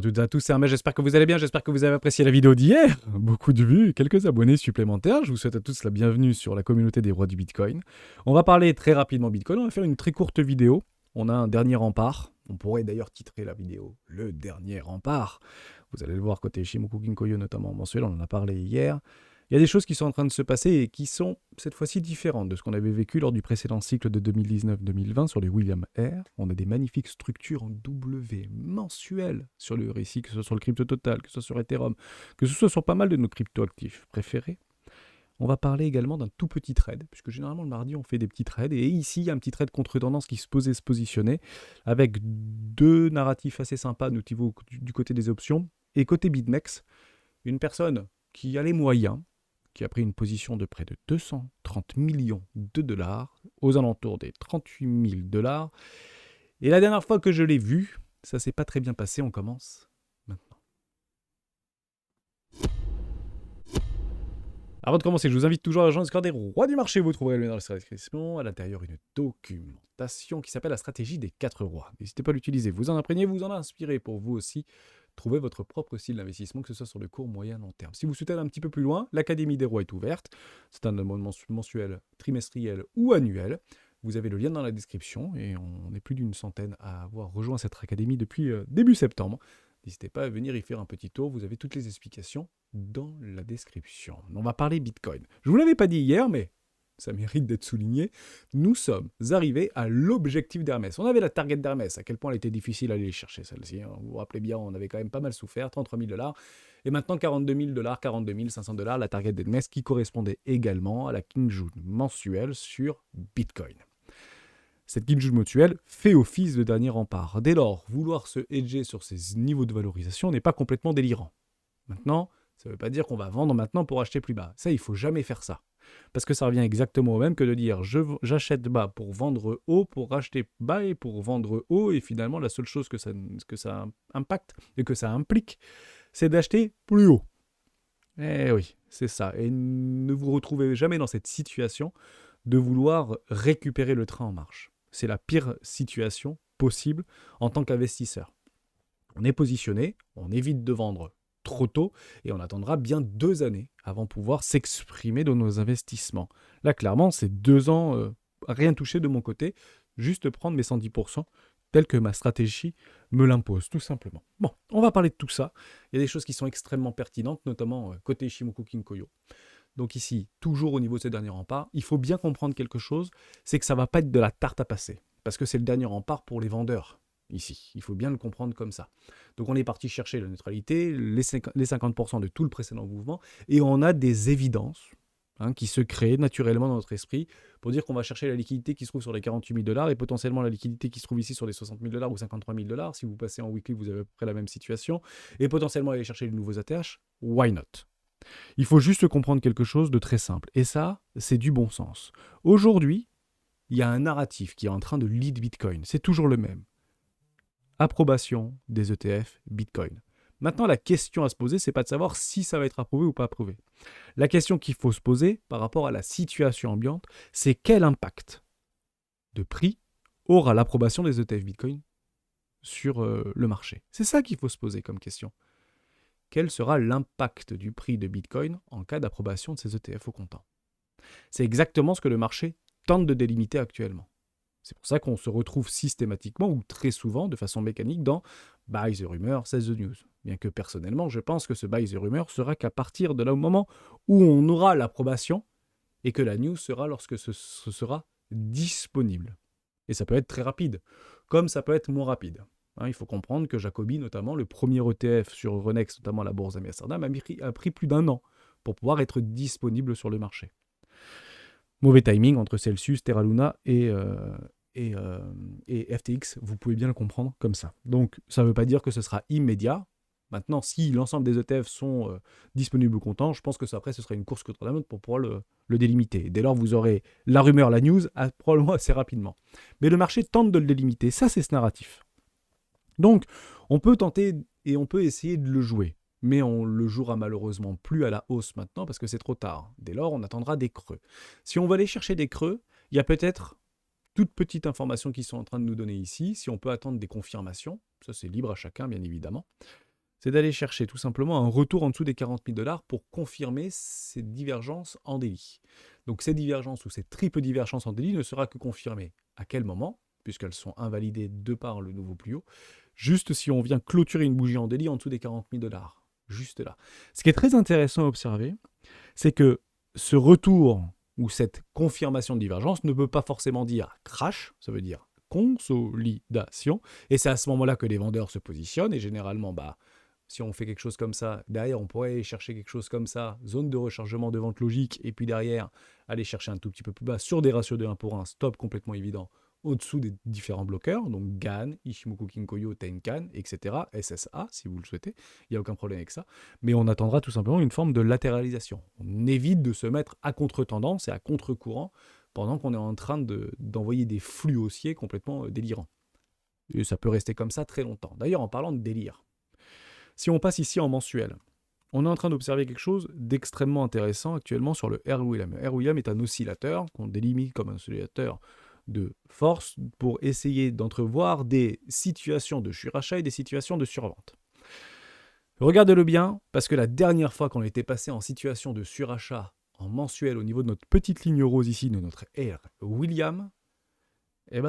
à toutes et à tous, c'est Hermès, j'espère que vous allez bien, j'espère que vous avez apprécié la vidéo d'hier. Beaucoup de vues, quelques abonnés supplémentaires. Je vous souhaite à tous la bienvenue sur la communauté des rois du Bitcoin. On va parler très rapidement Bitcoin, on va faire une très courte vidéo. On a un dernier rempart. On pourrait d'ailleurs titrer la vidéo « Le dernier rempart ». Vous allez le voir côté Ichimoku Ginko-yo, notamment mensuel, on en a parlé hier. Il y a des choses qui sont en train de se passer et qui sont cette fois-ci différentes de ce qu'on avait vécu lors du précédent cycle de 2019-2020 sur les William Air. On a des magnifiques structures en W mensuelles sur le récit, que ce soit sur le crypto total, que ce soit sur Ethereum, que ce soit sur pas mal de nos crypto-actifs préférés. On va parler également d'un tout petit trade, puisque généralement le mardi on fait des petits trades, et ici il y a un petit trade contre-tendance qui se positionnait, avec deux narratifs assez sympas, notamment du côté des options, et côté BitMEX, une personne qui a les moyens, qui a pris une position de près de 230 millions de dollars, aux alentours des 38 000 dollars. Et la dernière fois que je l'ai vu, ça s'est pas très bien passé, on commence maintenant. Avant de commencer, je vous invite toujours à rejoindre le Discord des rois du marché. Vous trouverez le lien dans la description. À l'intérieur, une documentation qui s'appelle la stratégie des 4 rois. N'hésitez pas à l'utiliser. Vous en imprégnez, vous en inspirez pour vous aussi trouver votre propre style d'investissement, que ce soit sur le court, moyen, long terme. Si vous souhaitez aller un petit peu plus loin, l'Académie des rois est ouverte. C'est un abonnement mensuel, trimestriel ou annuel. Vous avez le lien dans la description et on est plus d'une centaine à avoir rejoint cette académie depuis début septembre. N'hésitez pas à venir y faire un petit tour, vous avez toutes les explications dans la description. On va parler Bitcoin. Je ne vous l'avais pas dit hier, mais ça mérite d'être souligné. Nous sommes arrivés à l'objectif d'Hermès. On avait la target d'Hermès, à quel point elle était difficile à aller chercher celle-ci. Vous vous rappelez bien, on avait quand même pas mal souffert, 33 000 $. Et maintenant 42 000 $, 42 500 $, la target d'Hermès qui correspondait également à la Kinjun mensuelle sur Bitcoin. Cette Kinjun mensuelle fait office de dernier rempart. Dès lors, vouloir se hedger sur ces niveaux de valorisation n'est pas complètement délirant. Maintenant, ça ne veut pas dire qu'on va vendre maintenant pour acheter plus bas. Ça, il ne faut jamais faire ça. Parce que ça revient exactement au même que de dire j'achète bas pour vendre haut, pour racheter bas et pour vendre haut. Et finalement, la seule chose que ça impacte et que ça implique, c'est d'acheter plus haut. Eh oui, c'est ça. Et ne vous retrouvez jamais dans cette situation de vouloir récupérer le train en marche. C'est la pire situation possible en tant qu'investisseur. On est positionné, on évite de vendre trop tôt et on attendra bien 2 années avant de pouvoir s'exprimer dans nos investissements. Là, clairement, c'est 2 ans, rien touché de mon côté, juste prendre mes 110% tel que ma stratégie me l'impose, tout simplement. Bon, on va parler de tout ça. Il y a des choses qui sont extrêmement pertinentes, notamment côté Ichimoku Ginko-yo. Donc ici, toujours au niveau de ces derniers remparts, il faut bien comprendre quelque chose, c'est que ça ne va pas être de la tarte à passer, parce que c'est le dernier rempart pour les vendeurs, ici. Il faut bien le comprendre comme ça. Donc on est parti chercher la neutralité, les 50% de tout le précédent mouvement, et on a des évidences qui se créent naturellement dans notre esprit pour dire qu'on va chercher la liquidité qui se trouve sur les 48 000 $, et potentiellement la liquidité qui se trouve ici sur les 60 000 $ ou 53 000 $. Si vous passez en weekly, vous avez à peu près la même situation, et potentiellement aller chercher les nouveaux ATH, why not? Il faut juste comprendre quelque chose de très simple. Et ça, c'est du bon sens. Aujourd'hui, il y a un narratif qui est en train de lead Bitcoin. C'est toujours le même. Approbation des ETF Bitcoin. Maintenant, la question à se poser, c'est pas de savoir si ça va être approuvé ou pas approuvé. La question qu'il faut se poser par rapport à la situation ambiante, c'est quel impact de prix aura l'approbation des ETF Bitcoin sur le marché. C'est ça qu'il faut se poser comme question. Quel sera l'impact du prix de Bitcoin en cas d'approbation de ces ETF au comptant? C'est exactement ce que le marché tente de délimiter actuellement. C'est pour ça qu'on se retrouve systématiquement ou très souvent de façon mécanique dans Buy the rumor, sell the news. Bien que personnellement, je pense que ce Buy the rumor sera qu'à partir de là au moment où on aura l'approbation et que la news sera lorsque ce sera disponible. Et ça peut être très rapide, comme ça peut être moins rapide. Il faut comprendre que Jacobi, notamment, le premier ETF sur Euronext, notamment la bourse d'Amsterdam, a pris plus d'1 an pour pouvoir être disponible sur le marché. Mauvais timing entre Celsius, Terra Luna et FTX, vous pouvez bien le comprendre comme ça. Donc, ça ne veut pas dire que ce sera immédiat. Maintenant, si l'ensemble des ETF sont disponibles au comptant, je pense que après, ce sera une course contre la montre pour pouvoir le délimiter. Dès lors, vous aurez la rumeur, la news, probablement assez rapidement. Mais le marché tente de le délimiter. Ça, c'est ce narratif. Donc, on peut tenter et on peut essayer de le jouer. Mais on le jouera malheureusement plus à la hausse maintenant parce que c'est trop tard. Dès lors, on attendra des creux. Si on va aller chercher des creux, il y a peut-être toutes petites informations qui sont en train de nous donner ici. Si on peut attendre des confirmations, ça c'est libre à chacun bien évidemment. c'est d'aller chercher tout simplement un retour en dessous des 40 000 $ pour confirmer ces divergences en daily. Donc ces divergences ou ces triples divergences en daily ne sera que confirmée à quel moment, puisqu'elles sont invalidées de par le nouveau plus haut, juste si on vient clôturer une bougie en daily en dessous des 40 000 $. Juste là. Ce qui est très intéressant à observer, c'est que ce retour ou cette confirmation de divergence ne peut pas forcément dire crash, ça veut dire consolidation, et c'est à ce moment-là que les vendeurs se positionnent, et généralement, si on fait quelque chose comme ça, derrière on pourrait aller chercher quelque chose comme ça, zone de rechargement de vente logique, et puis derrière aller chercher un tout petit peu plus bas sur des ratios de 1 pour 1, stop complètement évident, au-dessous des différents bloqueurs, donc GAN, Ichimoku Kinkoyo, Tenkan, etc., SSA si vous le souhaitez, il n'y a aucun problème avec ça, mais on attendra tout simplement une forme de latéralisation. On évite de se mettre à contre-tendance et à contre-courant pendant qu'on est en train d'envoyer des flux haussiers complètement délirants. Et ça peut rester comme ça très longtemps. D'ailleurs, en parlant de délire, si on passe ici en mensuel, on est en train d'observer quelque chose d'extrêmement intéressant actuellement sur le R-William. Le R-William est un oscillateur qu'on délimite comme un oscillateur de force pour essayer d'entrevoir des situations de surachat et des situations de survente. Regardez-le bien, parce que la dernière fois qu'on était passé en situation de surachat en mensuel au niveau de notre petite ligne rose ici, de notre R-William,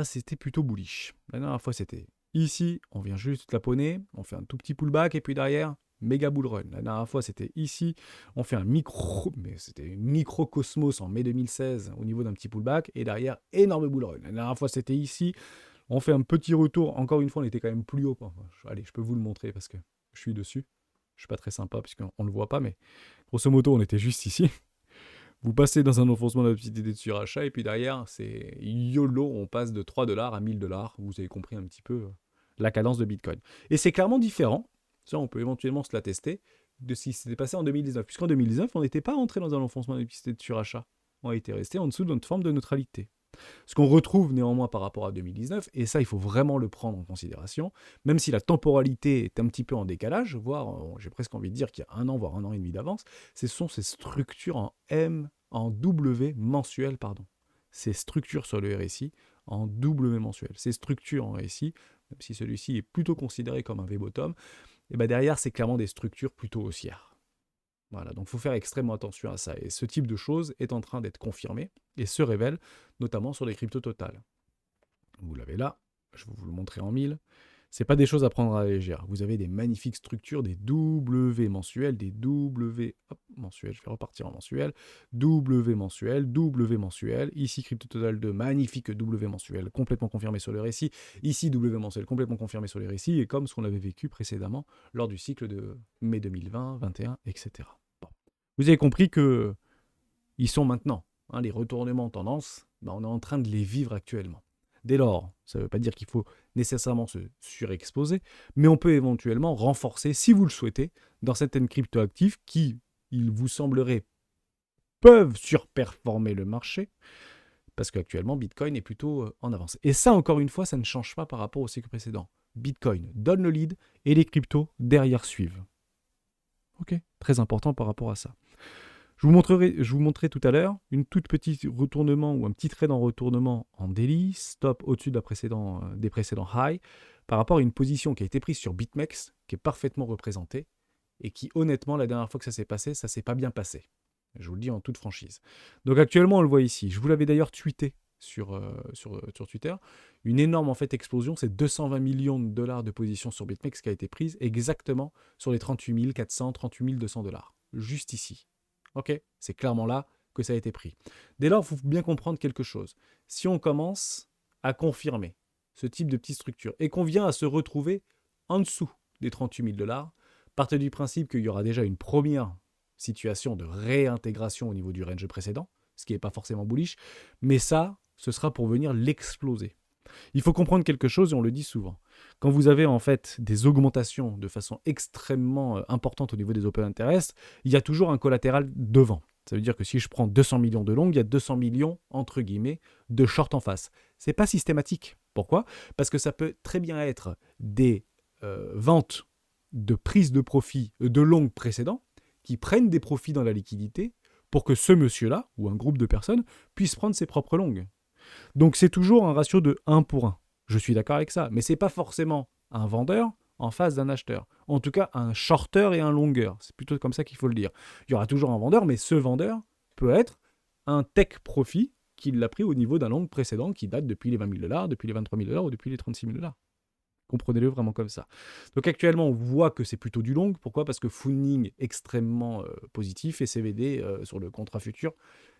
c'était plutôt bullish. La dernière fois, c'était ici, on vient juste taponner, on fait un tout petit pullback, et puis derrière, méga bull run. La dernière fois, c'était ici, on fait un microcosmos en mai 2016 au niveau d'un petit pullback, et derrière, énorme bull run. La dernière fois, c'était ici, on fait un petit retour. Encore une fois, on était quand même plus haut. Allez, je peux vous le montrer parce que je suis dessus. Je suis pas très sympa puisqu'on ne le voit pas, mais grosso modo, on était juste ici. Vous passez dans un enfoncement de la petite idée de surachat, et puis derrière, c'est YOLO, on passe de 3 $ à 1000 $. Vous avez compris un petit peu la cadence de Bitcoin. Et c'est clairement différent, ça on peut éventuellement se l'attester, de ce qui s'était passé en 2019. Puisqu'en 2019, on n'était pas entré dans un enfoncement de la petite idée de surachat. On était resté en dessous de notre forme de neutralité. Ce qu'on retrouve néanmoins par rapport à 2019, et ça il faut vraiment le prendre en considération, même si la temporalité est un petit peu en décalage, voire j'ai presque envie de dire qu'il y a 1 an, voire 1 an et demi d'avance, ce sont ces structures en W mensuel, ces structures sur le RSI en W mensuel. Ces structures en RSI, même si celui-ci est plutôt considéré comme un V-bottom, et derrière c'est clairement des structures plutôt haussières. Voilà, donc il faut faire extrêmement attention à ça. Et ce type de choses est en train d'être confirmé et se révèle notamment sur les cryptos totales. Vous l'avez là, je vais vous le montrer en 1000. Ce n'est pas des choses à prendre à la légère. Vous avez des magnifiques structures, des W mensuels, des W mensuels, je vais repartir en mensuel, W mensuel, ici crypto total de magnifiques W mensuels complètement confirmés sur le récit, ici W mensuel complètement confirmé sur les récits, et comme ce qu'on avait vécu précédemment lors du cycle de mai 2020, 21, etc. Bon. Vous avez compris que ils sont maintenant, les retournements en tendance, on est en train de les vivre actuellement. Dès lors, ça ne veut pas dire qu'il faut nécessairement se surexposer, mais on peut éventuellement renforcer, si vous le souhaitez, dans certaines cryptoactifs qui, il vous semblerait, peuvent surperformer le marché, parce qu'actuellement, Bitcoin est plutôt en avance. Et ça, encore une fois, ça ne change pas par rapport au cycle précédent. Bitcoin donne le lead et les cryptos derrière suivent. Ok, très important par rapport à ça. Je vous montrerai tout à l'heure une toute petite retournement ou un petit trade en retournement en daily, stop au-dessus des précédents highs, par rapport à une position qui a été prise sur BitMEX, qui est parfaitement représentée, et qui honnêtement, la dernière fois que ça s'est passé, ça s'est pas bien passé. Je vous le dis en toute franchise. Donc actuellement, on le voit ici. Je vous l'avais d'ailleurs tweeté sur Twitter. Une énorme en fait explosion, c'est 220 millions de dollars de position sur BitMEX qui a été prise exactement sur les 38 400, 38 200 $. Juste ici. Ok, c'est clairement là que ça a été pris. Dès lors, il faut bien comprendre quelque chose. Si on commence à confirmer ce type de petite structure et qu'on vient à se retrouver en dessous des 38 000 $, partez du principe qu'il y aura déjà une première situation de réintégration au niveau du range précédent, ce qui n'est pas forcément bullish, mais ça, ce sera pour venir l'exploser. Il faut comprendre quelque chose et on le dit souvent. Quand vous avez en fait des augmentations de façon extrêmement importante au niveau des open interest, il y a toujours un collatéral devant. Ça veut dire que si je prends 200 millions de longues, il y a 200 millions, entre guillemets, de short en face. Ce n'est pas systématique. Pourquoi ? Parce que ça peut très bien être des ventes de prise de profit de longues précédents qui prennent des profits dans la liquidité pour que ce monsieur-là, ou un groupe de personnes, puisse prendre ses propres longues. Donc c'est toujours un ratio de 1 pour 1. Je suis d'accord avec ça, mais ce n'est pas forcément un vendeur en face d'un acheteur. En tout cas, un shorter et un longer. C'est plutôt comme ça qu'il faut le dire. Il y aura toujours un vendeur, mais ce vendeur peut être un tech profit qui l'a pris au niveau d'un long précédent qui date depuis les 20 000 $, depuis les 23 000 $ ou depuis les 36 000 $. Comprenez-le vraiment comme ça. Donc actuellement, on voit que c'est plutôt du long. Pourquoi? Parce que Fooning extrêmement positif et CVD sur le contrat futur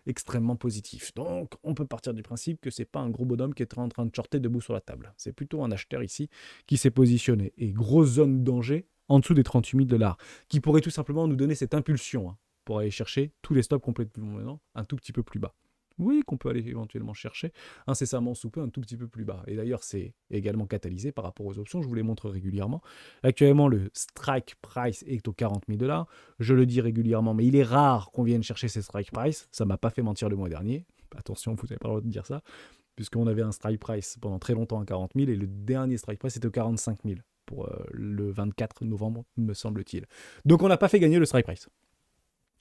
extrêmement positif. Donc on peut partir du principe que c'est pas un gros bonhomme qui est en train de shorter debout sur la table. C'est plutôt un acheteur ici qui s'est positionné. Et grosse zone danger en dessous des 38 000 $, qui pourrait tout simplement nous donner cette impulsion pour aller chercher tous les stops complètement un tout petit peu plus bas. Oui, qu'on peut aller éventuellement chercher incessamment sous peu un tout petit peu plus bas. Et d'ailleurs, c'est également catalysé par rapport aux options, je vous les montre régulièrement. Actuellement, le strike price est aux 40 000 $. Je le dis régulièrement, mais il est rare qu'on vienne chercher ces strike price. Ça ne m'a pas fait mentir le mois dernier. Attention, vous n'avez pas le droit de dire ça, puisqu'on avait un strike price pendant très longtemps à 40 000 et le dernier strike price était aux 45 000 pour le 24 novembre, me semble-t-il. Donc on n'a pas fait gagner le strike price.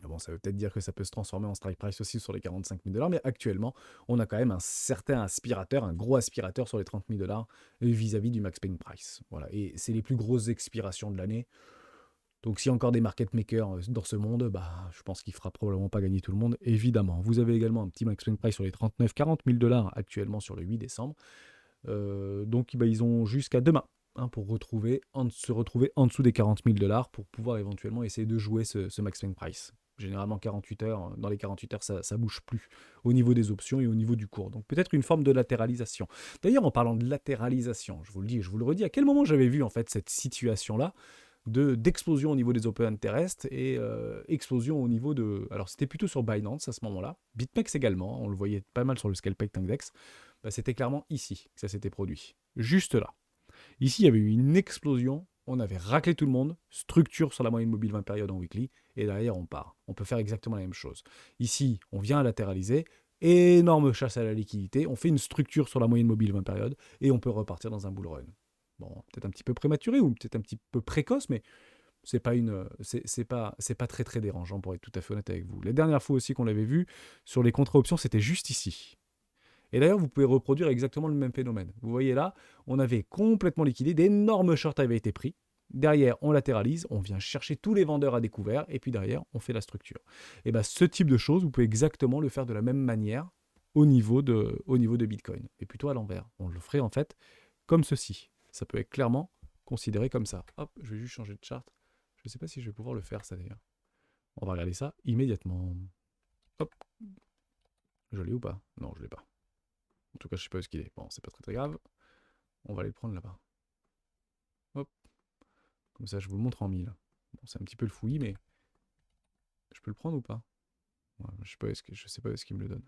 Bon, ça veut peut-être dire que ça peut se transformer en strike price aussi sur les 45 000 $, mais actuellement, on a quand même un certain aspirateur, un gros aspirateur sur les 30 000 $ vis-à-vis du max paying price. Voilà. Et c'est les plus grosses expirations de l'année. Donc s'il y a encore des market makers dans ce monde, je pense qu'il ne fera probablement pas gagner tout le monde, évidemment. Vous avez également un petit max paying price sur les 39-40 000 $ actuellement sur le 8 décembre. Donc ils ont jusqu'à demain pour se retrouver en dessous des 40 000 $ pour pouvoir éventuellement essayer de jouer ce max paying price. Généralement 48 heures, dans les 48 heures, ça bouge plus au niveau des options et au niveau du cours. Donc peut-être une forme de latéralisation. D'ailleurs, en parlant de latéralisation, je vous le dis et je vous le redis, à quel moment j'avais vu en fait cette situation-là d'explosion au niveau des open terrestres et explosion au niveau de... Alors c'était plutôt sur Binance à ce moment-là, BitMEX également, on le voyait pas mal sur le Scalped Index, c'était clairement ici que ça s'était produit, juste là. Ici, il y avait eu une explosion, on avait raclé tout le monde, structure sur la moyenne mobile 20 périodes en weekly, et derrière on part. On peut faire exactement la même chose. Ici, on vient latéraliser, énorme chasse à la liquidité, on fait une structure sur la moyenne mobile 20 périodes, et on peut repartir dans un bull run. Bon, peut-être un petit peu prématuré, ou peut-être un petit peu précoce, mais c'est pas très très dérangeant pour être tout à fait honnête avec vous. La dernière fois aussi qu'on l'avait vu, sur les contre-options, c'était juste ici. Et d'ailleurs, vous pouvez reproduire exactement le même phénomène. Vous voyez là, on avait complètement liquidé, d'énormes shorts avaient été pris. Derrière, on latéralise, on vient chercher tous les vendeurs à découvert, et puis derrière, on fait la structure. Et bien, ce type de choses, vous pouvez exactement le faire de la même manière au niveau de Bitcoin, et plutôt à l'envers. On le ferait en fait comme ceci. Ça peut être clairement considéré comme ça. Hop, je vais juste changer de chart. Je ne sais pas si je vais pouvoir le faire, ça d'ailleurs. On va regarder ça immédiatement. Hop. Je l'ai ou pas? Non, je ne l'ai pas. En tout cas, je sais pas où est-ce qu'il est. Bon, c'est pas très très grave. On va aller le prendre là-bas. Hop. Comme ça, je vous le montre en 1000. Bon, c'est un petit peu le fouillis, mais je peux le prendre ou pas? Ouais, je sais pas où est-ce qu'il me le donne.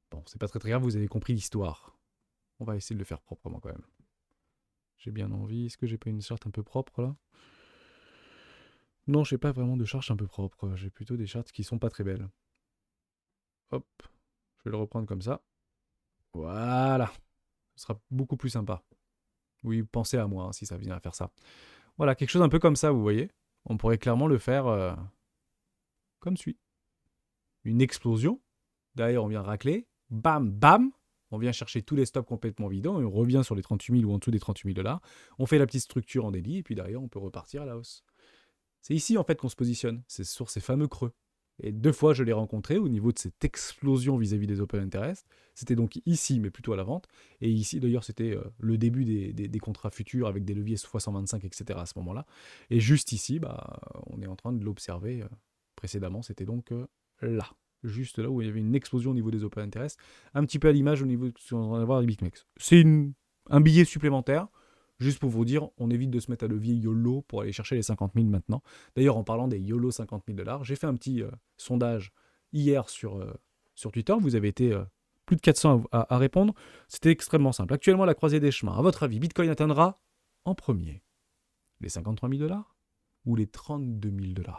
Bon, c'est pas très très grave, vous avez compris l'histoire. On va essayer de le faire proprement quand même. J'ai bien envie. Est-ce que j'ai pas une charte un peu propre là? Non, j'ai pas vraiment de charte un peu propre. J'ai plutôt des chartes qui sont pas très belles. Hop. Je vais le reprendre comme ça. Voilà. Ce sera beaucoup plus sympa. Oui, pensez à moi si ça vient à faire ça. Voilà, quelque chose un peu comme ça, vous voyez. On pourrait clairement le faire comme suit. Une explosion. Derrière, on vient racler. Bam, bam. On vient chercher tous les stops complètement vidants et on revient sur les 38 000 ou en dessous des 38 000 $. On fait la petite structure en délit et puis derrière, on peut repartir à la hausse. C'est ici en fait qu'on se positionne. C'est sur ces fameux creux. Et 2 fois, je l'ai rencontré au niveau de cette explosion vis-à-vis des open interest. C'était donc ici, mais plutôt à la vente. Et ici, d'ailleurs, c'était le début des contrats futurs avec des leviers x125, etc. à ce moment-là. Et juste ici, on est en train de l'observer précédemment. C'était donc là. Juste là où il y avait une explosion au niveau des open interest. Un petit peu à l'image au niveau de ce qu'on va voir avec BitMEX. C'est un billet supplémentaire. Juste pour vous dire, on évite de se mettre à levier YOLO pour aller chercher les 50 000 maintenant. D'ailleurs, en parlant des YOLO 50 000 $, j'ai fait un petit sondage hier sur Twitter. Vous avez été plus de 400 à répondre. C'était extrêmement simple. Actuellement, la croisée des chemins. À votre avis, Bitcoin atteindra en premier les 53 000 $ ou les 32 000 $?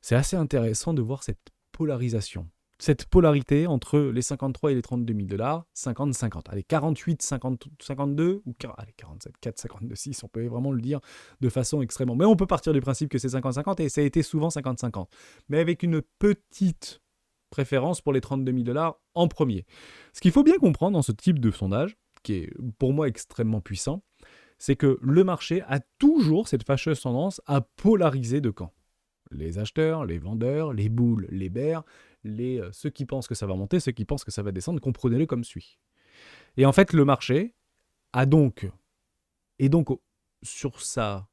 C'est assez intéressant de voir cette polarisation. Cette polarité entre les 53 et les 32 000 $, 50-50. Allez, 48, 50, 52, ou allez, 47, 4, 52, 6, on peut vraiment le dire de façon extrêmement... Mais on peut partir du principe que c'est 50-50, et ça a été souvent 50-50. Mais avec une petite préférence pour les 32 000 $ en premier. Ce qu'il faut bien comprendre dans ce type de sondage, qui est pour moi extrêmement puissant, c'est que le marché a toujours cette fâcheuse tendance à polariser de camps. Les acheteurs, les vendeurs, les bulls, les bears, ceux qui pensent que ça va monter, ceux qui pensent que ça va descendre, comprenez-le comme suit. Et en fait, le marché a donc, et donc sur son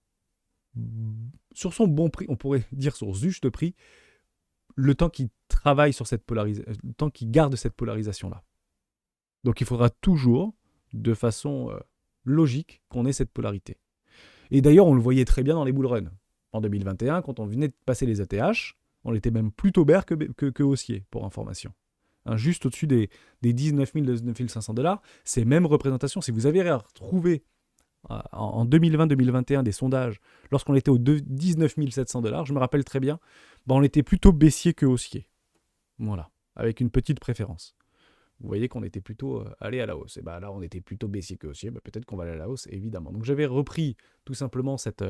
bon prix, on pourrait dire sur juste prix, le temps qu'il travaille sur cette polarisation, le temps qu'il garde cette polarisation-là. Donc il faudra toujours, de façon logique, qu'on ait cette polarité. Et d'ailleurs, on le voyait très bien dans les bull runs. En 2021, quand on venait de passer les ATH, on était même plutôt bear que haussier, pour information. Hein, juste au-dessus des 19 000, 19 500 $, ces mêmes représentations, si vous avez retrouvé en 2020-2021 des sondages, lorsqu'on était aux 19 700 $, je me rappelle très bien, on était plutôt baissier que haussier. Voilà, avec une petite préférence. Vous voyez qu'on était plutôt allé à la hausse. Et là, on était plutôt baissier que haussier. Peut-être qu'on va aller à la hausse, évidemment. Donc j'avais repris tout simplement cette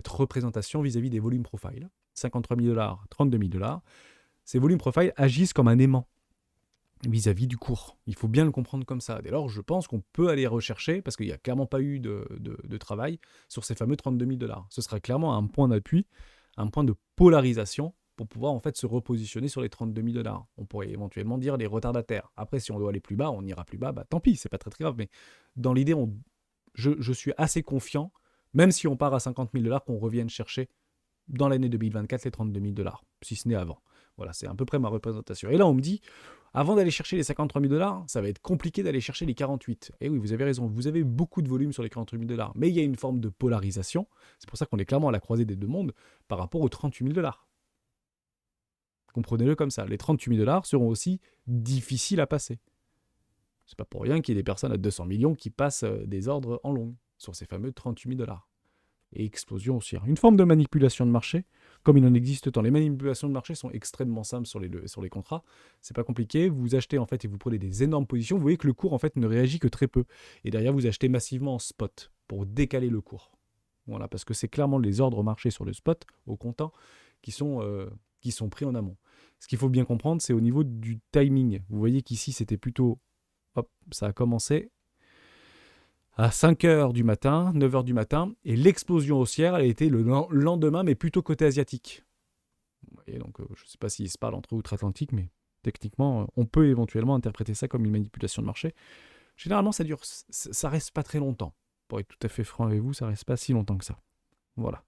représentation vis-à-vis des volumes profile. 53 000 $, 32 000 $. Ces volumes profile agissent comme un aimant vis-à-vis du cours. Il faut bien le comprendre comme ça. Dès lors, je pense qu'on peut aller rechercher, parce qu'il n'y a clairement pas eu de travail sur ces fameux 32 000 $. Ce sera clairement un point d'appui, un point de polarisation pour pouvoir en fait se repositionner sur les 32 000 $. On pourrait éventuellement dire les retardataires. Après, si on doit aller plus bas, on ira plus bas, tant pis, c'est pas très grave. Mais dans l'idée, je suis assez confiant, même si on part à 50 000 $, qu'on revienne chercher dans l'année 2024 les 32 000 $, si ce n'est avant. Voilà, c'est à peu près ma représentation. Et là, on me dit, avant d'aller chercher les 53 000 $, ça va être compliqué d'aller chercher les 48. Et oui, vous avez raison, vous avez beaucoup de volume sur les 48 000 $, mais il y a une forme de polarisation. C'est pour ça qu'on est clairement à la croisée des deux mondes par rapport aux 38 000 $. Comprenez-le comme ça. Les 38 000 $ seront aussi difficiles à passer. C'est pas pour rien qu'il y ait des personnes à 200 millions qui passent des ordres en longue sur ces fameux 38 000 $. Et explosion haussière. Une forme de manipulation de marché, comme il en existe tant. Les manipulations de marché sont extrêmement simples sur les contrats. C'est pas compliqué. Vous achetez en fait et vous prenez des énormes positions. Vous voyez que le cours en fait ne réagit que très peu. Et derrière, vous achetez massivement en spot pour décaler le cours. Voilà, parce que c'est clairement les ordres marchés sur le spot, au comptant, qui sont pris en amont. Ce qu'il faut bien comprendre, c'est au niveau du timing. Vous voyez qu'ici, c'était plutôt... Hop, ça a commencé à 5h du matin, 9h du matin, et l'explosion haussière, elle a été le lendemain, mais plutôt côté asiatique. Vous voyez, donc je ne sais pas s'ils se parlent entre outre-Atlantique, mais techniquement, on peut éventuellement interpréter ça comme une manipulation de marché. Généralement, ça reste pas très longtemps. Pour être tout à fait franc avec vous, ça reste pas si longtemps que ça. Voilà.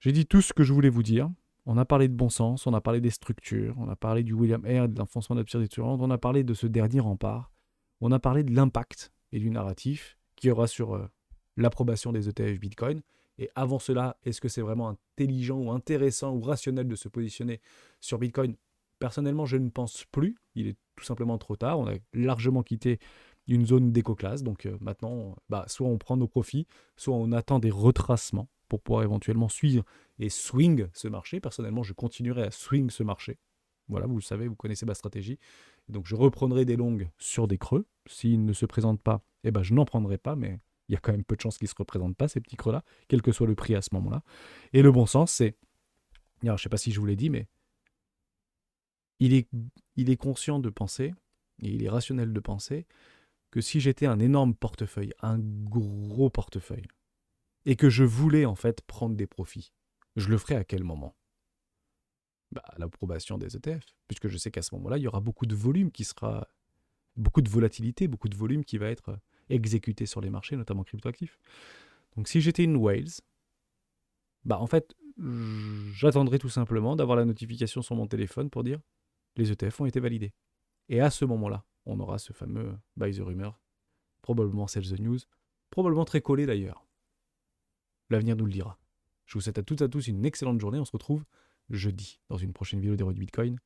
J'ai dit tout ce que je voulais vous dire. On a parlé de bon sens, on a parlé des structures, on a parlé du William Ayr, de l'enfoncement d'absurdité, on a parlé de ce dernier rempart, on a parlé de l'impact et du narratif qu'il y aura sur l'approbation des ETF Bitcoin. Et avant cela, est-ce que c'est vraiment intelligent ou intéressant ou rationnel de se positionner sur Bitcoin? Personnellement, je ne pense plus. Il est tout simplement trop tard. On a largement quitté une zone d'éco-classe. Donc maintenant, soit on prend nos profits, soit on attend des retracements pour pouvoir éventuellement suivre et swing ce marché. Personnellement, je continuerai à swing ce marché. Voilà, vous le savez, vous connaissez ma stratégie. Donc je reprendrai des longues sur des creux. S'ils ne se présentent pas, je n'en prendrai pas, mais il y a quand même peu de chances qu'ils ne se représentent pas, ces petits creux-là, quel que soit le prix à ce moment-là. Et le bon sens, c'est... Alors, je ne sais pas si je vous l'ai dit, mais il est conscient de penser, et il est rationnel de penser, que si j'étais un énorme portefeuille, un gros portefeuille, et que je voulais en fait prendre des profits, je le ferais à quel moment? À l'approbation des ETF, puisque je sais qu'à ce moment-là, il y aura beaucoup de volume qui sera... beaucoup de volatilité, beaucoup de volume qui va être exécuté sur les marchés, notamment cryptoactifs. Donc si j'étais une whales, en fait, j'attendrai tout simplement d'avoir la notification sur mon téléphone pour dire les ETF ont été validés. Et à ce moment-là, on aura ce fameux buy the rumor, probablement sell the news, probablement très collé d'ailleurs. L'avenir nous le dira. Je vous souhaite à toutes et à tous une excellente journée. On se retrouve jeudi dans une prochaine vidéo des rois du Bitcoin.